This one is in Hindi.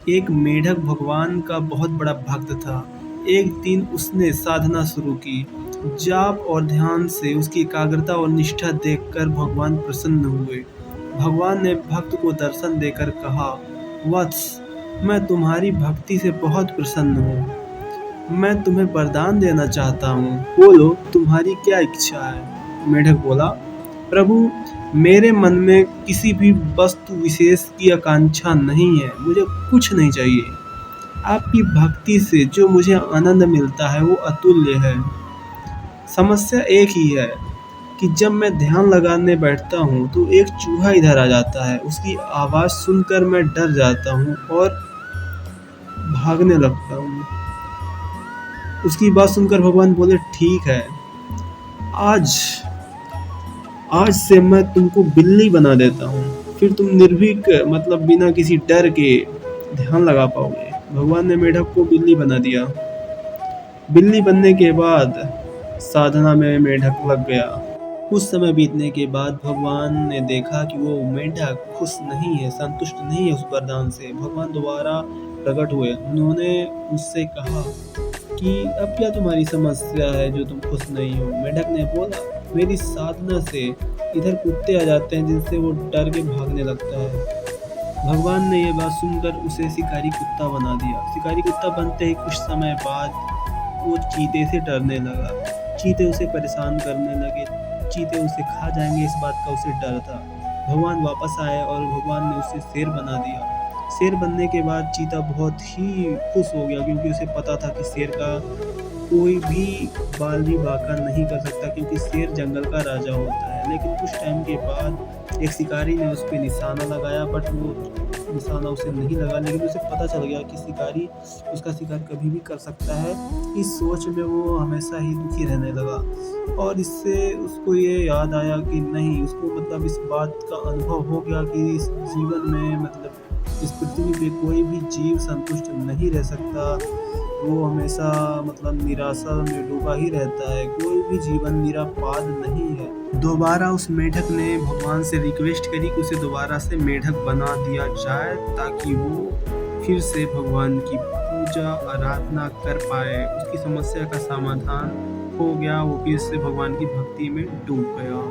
एक मेढक भगवान का बहुत बड़ा भक्त था। एक दिन उसने साधना शुरू की। जाप और ध्यान से उसकी एकाग्रता और निष्ठा देखकर भगवान प्रसन्न हुए। भगवान ने भक्त को दर्शन देकर कहा, वत्स, मैं तुम्हारी भक्ति से बहुत प्रसन्न हूँ। मैं तुम्हें वरदान देना चाहता हूँ। बोलो, तुम्हारी क्या इच्छा है? मेढक बोला, प्रभु, मेरे मन में किसी भी वस्तु विशेष की आकांक्षा नहीं है। मुझे कुछ नहीं चाहिए। आपकी भक्ति से जो मुझे आनंद मिलता है वो अतुल्य है। समस्या एक ही है कि जब मैं ध्यान लगाने बैठता हूँ तो एक चूहा इधर आ जाता है। उसकी आवाज़ सुनकर मैं डर जाता हूँ और भागने लगता हूँ। उसकी बात सुनकर भगवान बोले, ठीक है, आज आज से मैं तुमको बिल्ली बना देता हूँ। फिर तुम निर्भीक मतलब बिना किसी डर के ध्यान लगा पाओगे। भगवान ने मेढक को बिल्ली बना दिया। बिल्ली बनने के बाद साधना में मेढक लग गया। कुछ समय बीतने के बाद भगवान ने देखा कि वो मेंढक खुश नहीं है, संतुष्ट नहीं है उस वरदान से। भगवान दोबारा प्रकट हुए। उन्होंने उससे कहा कि अब क्या तुम्हारी समस्या है जो तुम खुश नहीं हो? मेंढक ने बोला, मेरी साधना से इधर कुत्ते आ जाते हैं जिनसे वो डर के भागने लगता है। भगवान ने ये बात सुनकर उसे शिकारी कुत्ता बना दिया। शिकारी कुत्ता बनते ही कुछ समय बाद वो चीते से डरने लगा। चीते उसे परेशान करने लगे। चीते उसे खा जाएंगे इस बात का उसे डर था। भगवान वापस आए और भगवान ने उसे शेर बना दिया। शेर बनने के बाद चीता बहुत ही खुश हो गया क्योंकि उसे पता था कि शेर का कोई भी बाल भी बांका नहीं कर सकता क्योंकि शेर जंगल का राजा होता है। लेकिन कुछ टाइम के बाद एक शिकारी ने उस पे निशाना लगाया, बट वो निशाना उसे नहीं लगा। लेकिन उसे पता चल गया कि शिकारी उसका शिकार कभी भी कर सकता है। इस सोच में वो हमेशा ही दुखी रहने लगा और इससे उसको ये याद आया कि नहीं, उसको मतलब इस बात का अनुभव हो गया कि इस जीवन में मतलब इस पृथ्वी पे कोई भी जीव संतुष्ट नहीं रह सकता। वो हमेशा मतलब निराशा में डूबा ही रहता है। कोई भी जीवन निरापाद नहीं है। दोबारा उस मेढक ने भगवान से रिक्वेस्ट करी कि उसे दोबारा से मेढक बना दिया जाए ताकि वो फिर से भगवान की पूजा आराधना कर पाए। उसकी समस्या का समाधान हो गया। वो फिर से भगवान की भक्ति में डूब गया।